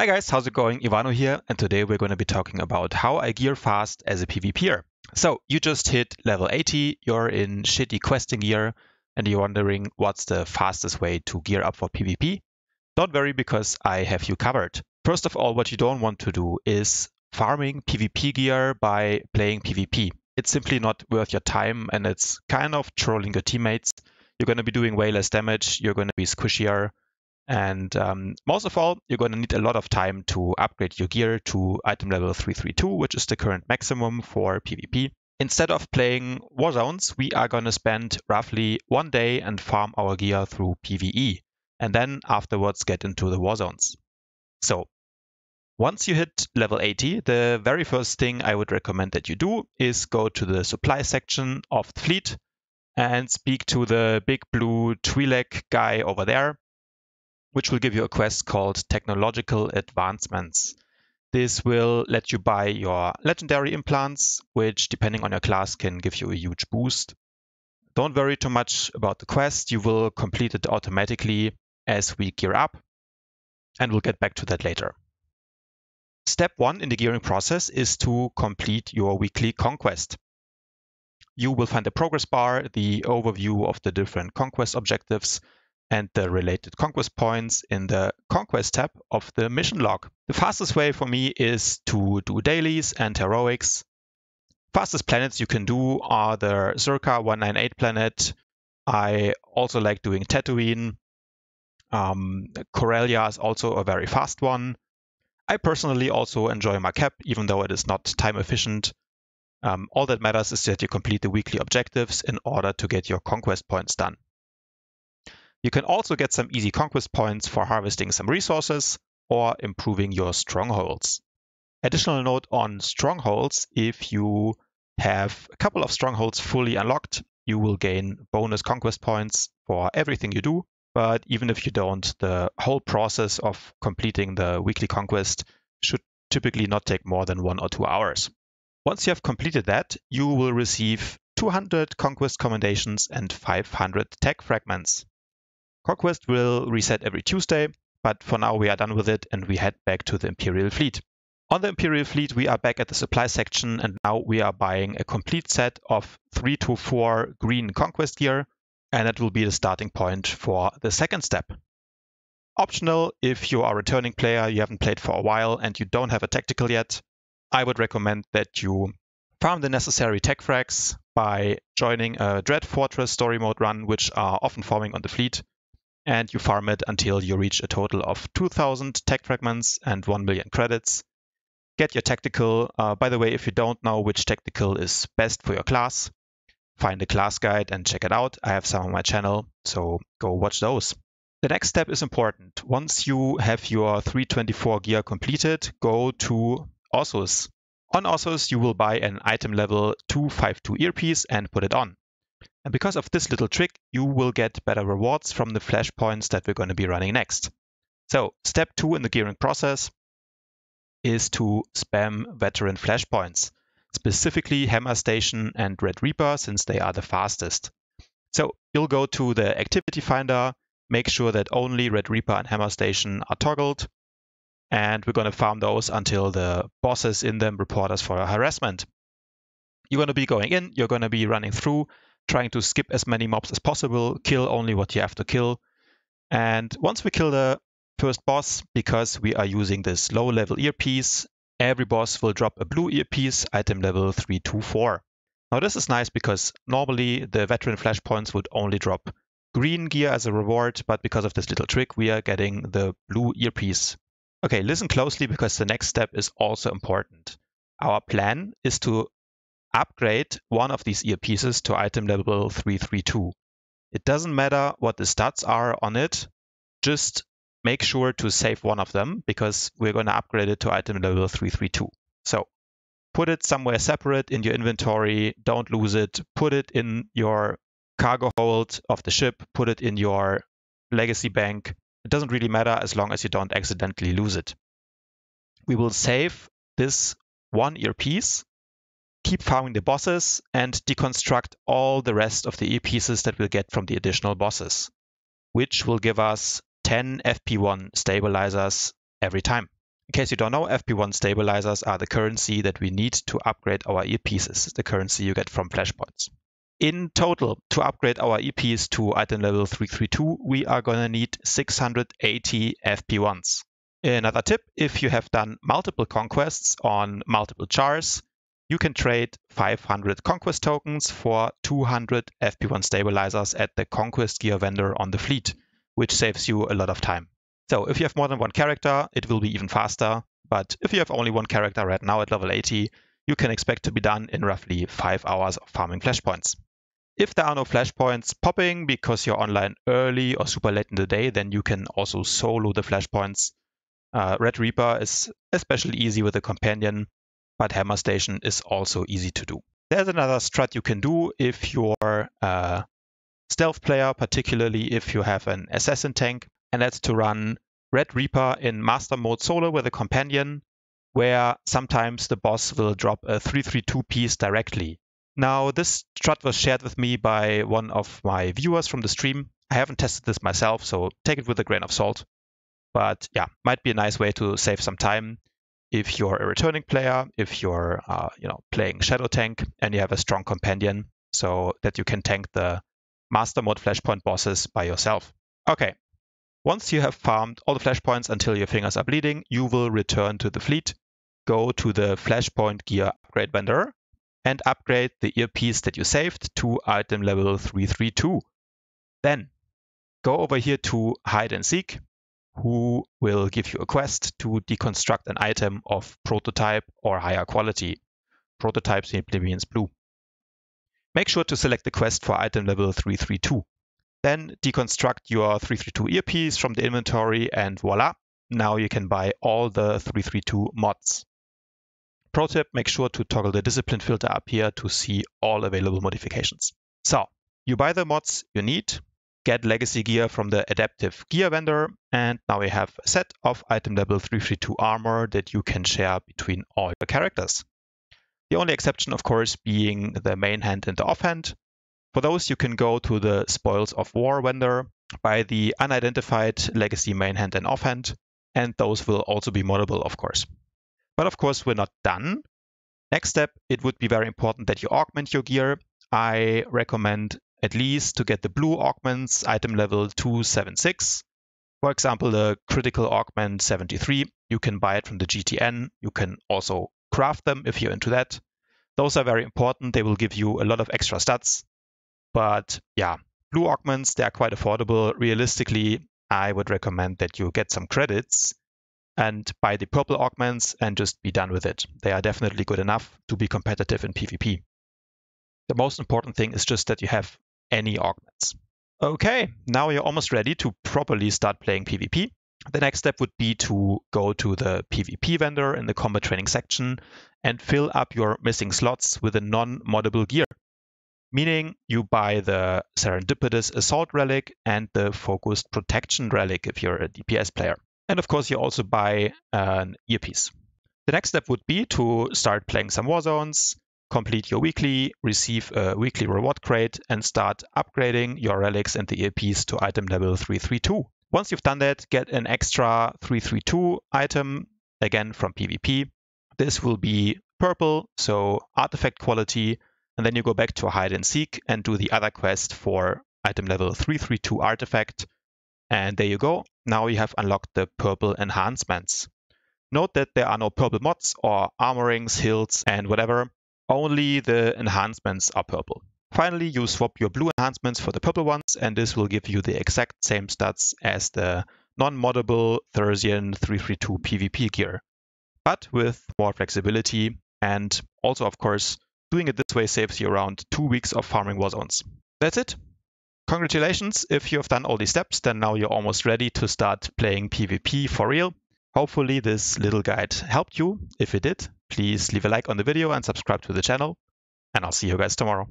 Hi guys, how's it going? Ivano here, and today we're going to be talking about how I gear fast as a PvPer. So you just hit level 80, you're in shitty questing gear, and you're wondering what's the fastest way to gear up for PvP? Don't worry, because I have you covered. First of all, what you don't want to do is farming PvP gear by playing PvP. It's simply not worth your time, and it's kind of trolling your teammates. You're going to be doing way less damage, you're going to be squishier, and most of all, you're going to need a lot of time to upgrade your gear to item level 332, which is the current maximum for PvP. Instead of playing war zones, we are going to spend roughly 1 day and farm our gear through PvE, and then afterwards get into the war zones. So once you hit level 80, the very first thing I would recommend that you do is go to the supply section of the fleet and speak to the big blue Twi'lek guy over there, which will give you a quest called Technological Advancements. This will let you buy your legendary implants, which depending on your class can give you a huge boost. Don't worry too much about the quest, you will complete it automatically as we gear up, and we'll get back to that later. Step 1 in the gearing process is to complete your weekly conquest. You will find the progress bar, the overview of the different conquest objectives, and the related conquest points in the Conquest tab of the mission log. The fastest way for me is to do dailies and heroics. Fastest planets you can do are the Circa 198 planet. I also like doing Tatooine. Corellia is also a very fast one. I personally also enjoy Marquette, even though it is not time efficient. All that matters is that you complete the weekly objectives in order to get your conquest points done. You can also get some easy conquest points for harvesting some resources or improving your strongholds. Additional note on strongholds: if you have a couple of strongholds fully unlocked, you will gain bonus conquest points for everything you do. But even if you don't, the whole process of completing the weekly conquest should typically not take more than 1 or 2 hours. Once you have completed that, you will receive 200 conquest commendations and 500 tech fragments. Conquest will reset every Tuesday, but for now we are done with it and we head back to the Imperial Fleet. On the Imperial Fleet, we are back at the supply section, and now we are buying a complete set of 3 to 4 green Conquest Gear, and that will be the starting point for the second step. Optional, if you are a returning player, you haven't played for a while, and you don't have a tactical yet, I would recommend that you farm the necessary tech frags by joining a Dread Fortress story mode run, which are often forming on the fleet, and you farm it until you reach a total of 2,000 tech fragments and 1 million credits. Get your tactical. By the way, if you don't know which tactical is best for your class, find a class guide and check it out. I have some on my channel, so go watch those. The next step is important. Once you have your 324 gear completed, go to Ossus. On Ossus, you will buy an item level 252 earpiece and put it on. And because of this little trick, you will get better rewards from the flashpoints that we're going to be running next. So step 2 in the gearing process is to spam Veteran Flashpoints, specifically Hammer Station and Red Reaper, since they are the fastest. So you'll go to the activity finder, make sure that only Red Reaper and Hammer Station are toggled, and we're going to farm those until the bosses in them report us for harassment. You're going to be going in, you're going to be running through, trying to skip as many mobs as possible, kill only what you have to kill. And once we kill the first boss, because we are using this low-level earpiece, every boss will drop a blue earpiece, item level 324. Now this is nice because normally the Veteran Flashpoints would only drop green gear as a reward, but because of this little trick, we are getting the blue earpiece. Okay, listen closely because the next step is also important. Our plan is to upgrade one of these earpieces to item level 332. It doesn't matter what the stats are on it, just make sure to save one of them because we're going to upgrade it to item level 332. So put it somewhere separate in your inventory, don't lose it, put it in your cargo hold of the ship, put it in your legacy bank. It doesn't really matter as long as you don't accidentally lose it. We will save this one earpiece, keep farming the bosses, and deconstruct all the rest of the earpieces that we'll get from the additional bosses, which will give us 10 FP1 stabilizers every time. In case you don't know, FP1 stabilizers are the currency that we need to upgrade our earpieces, the currency you get from Flashpoints. In total, to upgrade our earpiece to item level 332, we are going to need 680 FP1s. Another tip, if you have done multiple conquests on multiple chars, you can trade 500 Conquest tokens for 200 FP1 stabilizers at the Conquest Gear vendor on the fleet, which saves you a lot of time. So if you have more than one character, it will be even faster. But if you have only one character right now at level 80, you can expect to be done in roughly 5 hours of farming flashpoints. If there are no flashpoints popping because you're online early or super late in the day, then you can also solo the flashpoints. Red Reaper is especially easy with a companion, but Hammer Station is also easy to do. There's another strat you can do if you're a stealth player, particularly if you have an assassin tank, and that's to run Red Reaper in master mode solo with a companion, where sometimes the boss will drop a 332 piece directly. Now, this strat was shared with me by one of my viewers from the stream. I haven't tested this myself, so take it with a grain of salt. But yeah, might be a nice way to save some time if you're a returning player, if you're playing Shadow Tank and you have a strong companion, so that you can tank the master mode flashpoint bosses by yourself. Okay, once you have farmed all the flashpoints until your fingers are bleeding, you will return to the fleet, go to the Flashpoint Gear upgrade vendor, and upgrade the earpiece that you saved to item level 332. Then go over here to Hyde and Zeek, who will give you a quest to deconstruct an item of prototype or higher quality. Prototype simply means blue. Make sure to select the quest for item level 332. Then deconstruct your 332 earpiece from the inventory and voila, now you can buy all the 332 mods. Pro tip, make sure to toggle the discipline filter up here to see all available modifications. So, you buy the mods you need, get legacy gear from the adaptive gear vendor, and now you have a set of item level 332 armor that you can share between all your characters. The only exception, of course, being the Mainhand and the Offhand. For those, you can go to the Spoils of War vendor, buy the unidentified legacy Mainhand and Offhand, and those will also be moddable, of course. But of course, we're not done. Next step, it would be very important that you augment your gear. I recommend at least to get the blue augments, item level 276. For example, the critical augment 73, you can buy it from the GTN. You can also craft them if you're into that. Those are very important. They will give you a lot of extra stats. But yeah, blue augments, they are quite affordable. Realistically, I would recommend that you get some credits and buy the purple augments and just be done with it. They are definitely good enough to be competitive in PvP. The most important thing is just that you have any augments. Okay, now you're almost ready to properly start playing PvP. The next step would be to go to the PvP vendor in the combat training section and fill up your missing slots with a non-moddable gear. Meaning you buy the Serendipitous Assault Relic and the Focused Protection Relic if you're a DPS player. And of course, you also buy an earpiece. The next step would be to start playing some Warzones, complete your weekly, receive a weekly reward crate, and start upgrading your relics and the earpiece to item level 332. Once you've done that, get an extra 332 item, again from PvP. This will be purple, so artifact quality, and then you go back to Hyde and Zeek and do the other quest for item level 332 artifact. And there you go. Now you have unlocked the purple enhancements. Note that there are no purple mods or armorings, hills, and whatever. Only the enhancements are purple. Finally, you swap your blue enhancements for the purple ones, and this will give you the exact same stats as the non-moddable Thursian 332 PvP gear, but with more flexibility. And also, of course, doing it this way saves you around 2 weeks of farming Warzones. That's it. Congratulations, if you have done all these steps, then now you're almost ready to start playing PvP for real. Hopefully this little guide helped you. If it did, please leave a like on the video and subscribe to the channel. And I'll see you guys tomorrow.